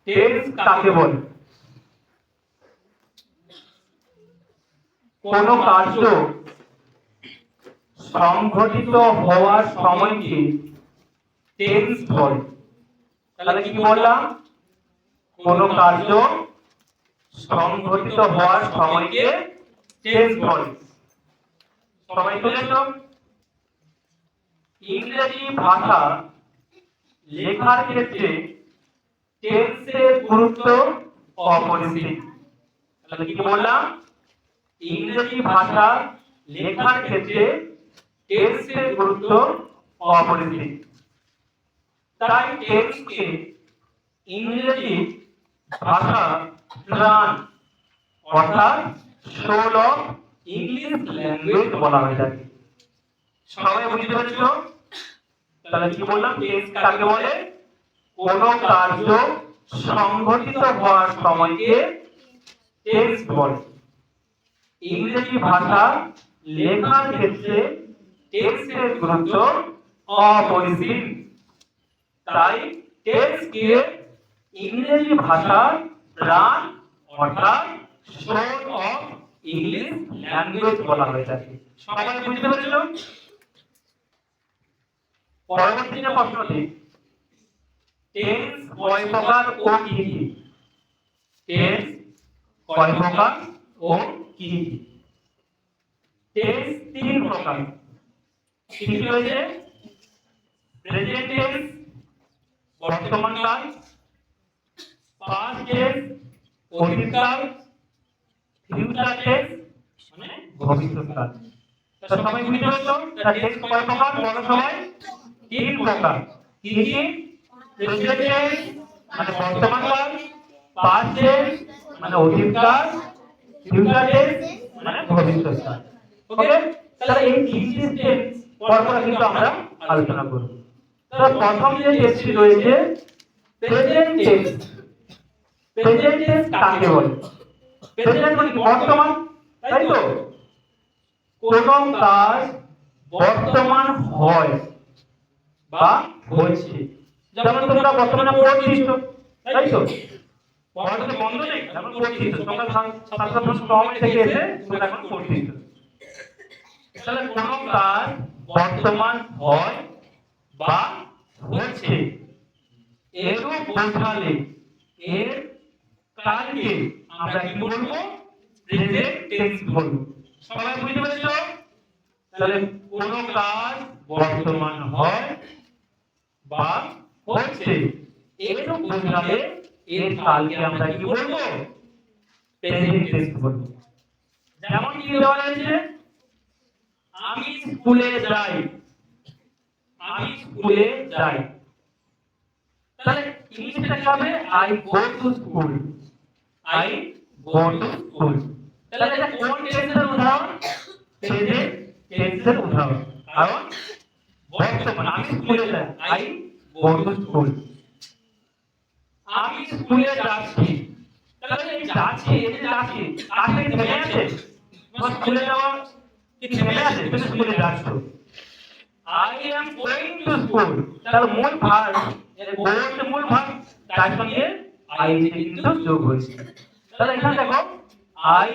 Tense কাকে বলে? কোন কার্য সংঘটিত হওয়ার সময়কে টেন্স বলে। তাহলে কি বললাম? কোন কার্য সংঘটিত হওয়ার সময়কে টেন্স বলে। সবাই বুঝেছ? ইংরেজি ভাষা লেখার ক্ষেত্রে টেন্সের গুরুত্ব অপরিসীম। তাহলে কি বললাম? ইংরেজি ভাষা লেখার ক্ষেত্রে টেন্সের গুরুত্ব অপরিসীম। তাই টেন্সকে ইংরেজি ভাষা প্রাণ অর্থাৎ সোল অফ ইংলিশ ল্যাঙ্গুয়েজ বলা হয়ে থাকে। সবাই বুঝতে পেরেছ? তাহলে কি বললাম? টেন্স কাকে বলে? কোন কার্য সংঘটিত হওয়ার সময়কে টেন্স বলে। ইংরেজি ভাষা লেখার ক্ষেত্রে টেন্সের গুরুত্ব অপরিসীম। তাই টেন্সকে ইংরেজি ভাষার প্রাণ অর্থাৎ সোল অফ ইংলিশ ল্যাঙ্গুয়েজ বলা হয়ে থাকে। সবাই বুঝতে পেরেছ? পরবর্তী যে প্রশ্নটি, টেন্স কয় প্রকার ও কি কি? টেন্স কয় প্রকার ও কি কি? টেন্স তিন প্রকার। কি কি রয়েছে? প্রেজেন্ট টেন্স বর্তমান কাল, পাস্ট টেন্স অতীতকাল, ফিউচার টেন্স মানে ভবিষ্যৎকাল। তো সবাই বুঝতে পেরেছো? টেন্স কয় প্রকার? বলো সবাই। তিন প্রকার। কি কি? প্রেজেন্ট টেন্স মানে বর্তমান কাল, পাস্ট টেন্স মানে অতীতকাল, ফিউচার টেন্স মানে ভবিষ্যৎকাল। ওকে? তাহলে এই তিনটি টেন্স পরপর কিন্তু আমরা আলোচনা করব। তো প্রথম যে টেন্সটি রয়েছে প্রেজেন্ট টেন্স। প্রেজেন্ট টেন্স কাকে বলে? প্রেজেন্ট মানে বর্তমান, তাই তো? কোন কাজ বর্তমান হয় বা হচ্ছে। যেমন তোমরা বর্তমানে পড়ছো, তাই তো? পড়াটা বন্ধ নেই, এখন পড়ছো। সকাল 7:09 থেকে এসে তোমরা এখন পড়ছো। তাহলে কোন কাজ বর্তমান হয় বা হচ্ছে এরূপ বোঝালে এর কালকে আমরা কি বলবো? প্রেজেন্ট টেন্স বলবো। সবাই বুঝতে পেরেছো? তাহলে কোন কাজ বর্তমান হয় বা হচ্ছে এরূপ বোঝালে এর কালকে আমরা কি বলবো? প্রেজেন্ট টেন্স বলবো। যেমন কি দেওয়া রয়েছে? আমি স্কুলে যাই। আমি স্কুলে যাই। তাহলে ইংলিশে কি হবে? I go to school. I go to school. তাহলে এটা কোন টেন্সের উদাহরণ? প্রেজেন্ট টেন্সের উদাহরণ। কারণ বর্তমান আমি স্কুলে যাই, আই গো টু স্কুল। আমি স্কুলে যাচ্ছি। তাহলে এই যাচ্ছি, এই যে যাচ্ছি, কাছে কি থেমে আছে? তোমার স্কুলে যাওয়া কি থেমে আছে? তুমি স্কুলে যাচ্ছ। I am going to school. তাহলে মূল ভার্ব, এর গোতে মূল ভার্ব, তার সঙ্গে আইএনজি কিন্তু যোগ হয়েছে। তাহলে এখানে দেখো I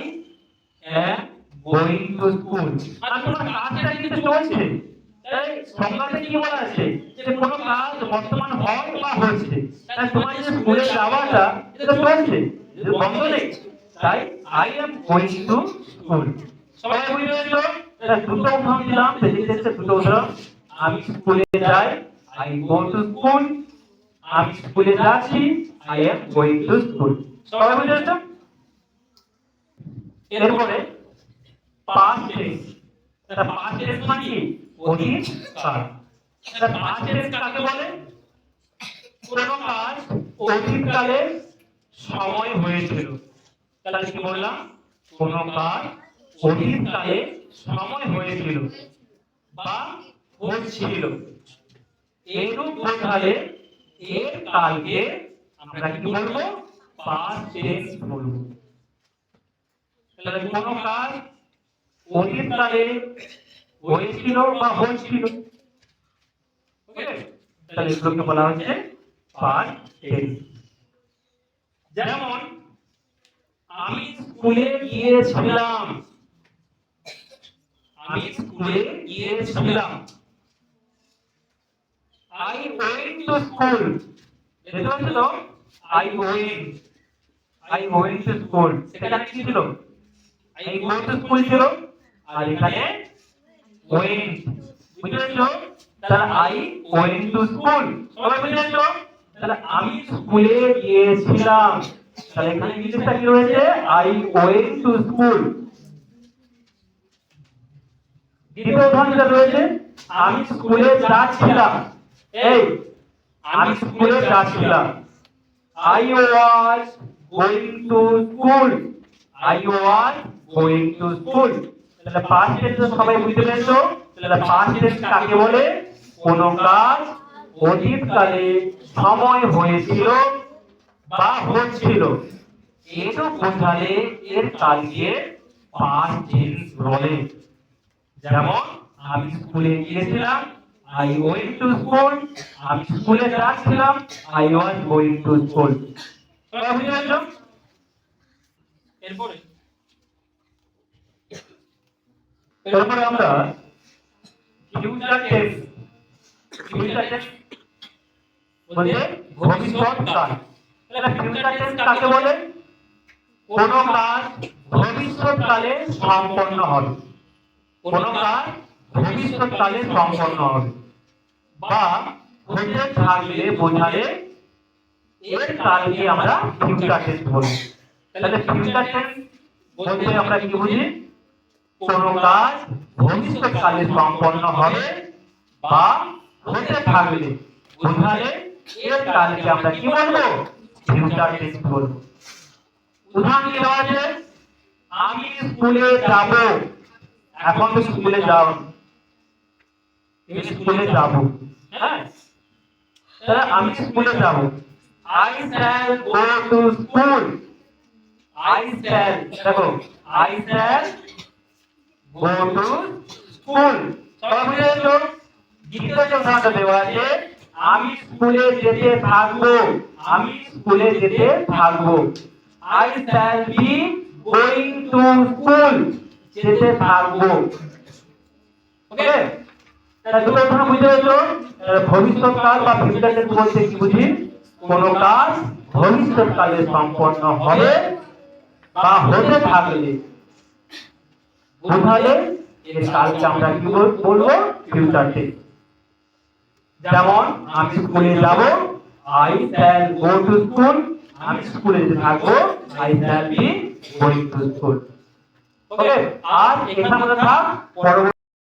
am going to school. আর তোমার কাজটা কিন্তু চলছে। তাই সংজ্ঞাতে কি বলা আছে? যে কোনো কাজ বর্তমান হয় বা হচ্ছে। তাই তোমার যে স্কুলে যাওয়াটা এটা চলছে, এটা বন্ধ নেই। তাই I am going to school. সবাই বুঝে গেছো? এটা দুটো উদাহরণ দিলাম, প্রেজেন্ট টেন্সের দুটো উদাহরণ। আমি স্কুলে যাই, আই গো টু স্কুল। আমি স্কুলে যাচ্ছি, I am going to school. সবাই বুঝে গেছো? এরপরে পাস্ট টেন্স। এটা পাস্ট টেন্স মানে কি? অতীত কাল। এটা পাস্ট টেন্স কাকে বলে? কোন কাজ অতীতকালে সময় হয়েছিল। তাহলে কি বললাম? কোন কাজ অতীতকালে সময় হয়েছিল বা হচ্ছিল এরূপ বোঝালে এর কালকে আমরা কি বলবো? পাস্ট টেন্স বলবো। তাহলে কোন কাজ অতীতকালে হয়েছিল বা হচ্ছিল, ওকে? তাহলে এগুলোকে বলা হচ্ছে পাস্ট টেন্স। যেমন আমি স্কুলে গিয়েছিলাম, আমি স্কুলে গিয়েছিলাম। I went to school, দেখতে পাচ্ছ তো? I went to school, সেখানে কি ছিল? I go to school ছিল, আর এখানে went, বুঝতে পেরেছো? তাহলে I went to school, সবাই বুঝতে পেরেছো? তাহলে আমি স্কুলে গিয়েছিলাম, তাহলে এখানে ইংলিশটা কি রয়েছে? I went to school। দ্বিতীয় উদাহরণটা রয়েছে আমি স্কুলে যাচ্ছিলাম, এই আমি স্কুলে যাচ্ছিলাম। I was going to school, I was going to school। তাহলে পাস্ট টেন্স সবাই বুঝতে পেরেছো? তাহলে পাস্ট টেন্স কাকে বলে? কোন কাজ অতীতকালে সময় হয়েছিল বা হচ্ছিল, এটা বোঝালে এর কালকে পাস্ট টেন্স বলে। যেমন আমি স্কুলে গিয়েছিলাম, I went to school, আমি স্কুলে যাচ্ছিলাম, I was going to school। তোমরা বুঝতে পেরেছো? এরপরে আমরা ফিউচার টেন্স, ফিউচার টেন্স বলতে ভবিষ্যৎ কাল। তাহলে ফিউচার টেন্স কাকে বলে? কোন কাজ ভবিষ্যৎকালে সম্পন্ন হবে, কোন কাজ ভবিষ্যৎকালে সম্পন্ন হবে বা হতে থাকলে বোঝালে এর কালকে আমরা ফিউচার টেন্স বলি। তাহলে ফিউচার টেন্স বলতে আমরা কি বুঝি? কোন কাজ ভবিষ্যৎকালে সম্পন্ন হবে বা হতে থাকলে বোঝালে এর কালকে আমরা কি বলবো? ফিউচার টেন্স বলবো। উদাহরণ দেওয়া আছে আমি স্কুলে যাব, এখন তো স্কুলে যাও, স্কুলে যাব, হ্যাঁ, তাহলে আমি স্কুলে যাব। I shall go to school, I shall, দেখো I shall go to school। সবাই বুঝেছো? দ্বিতীয় যে উদাহরণটা দেওয়া আছে আমি স্কুলে যেতে থাকবো, আমি স্কুলে যেতে থাকবো। I shall be going to school, যেতে থাকবো। ওকে, তাহলে দুটো উদাহরণ বুঝতে পেরেছো? ভবিষ্যৎকাল বা ফিউচার টেন্স বলতে কি বুঝি? কোন কাজ ভবিষ্যৎকালে সম্পন্ন হবে বা হতে থাকলে বোঝালে এর কালকে আমরা কি বলবো? Future tense. যেমন আমি স্কুলে যাব, I shall go to school, আমি স্কুলে যেতে থাকবো, I shall be going to school। ওকে, আর এখানে আমরা থাক, পরবর্তী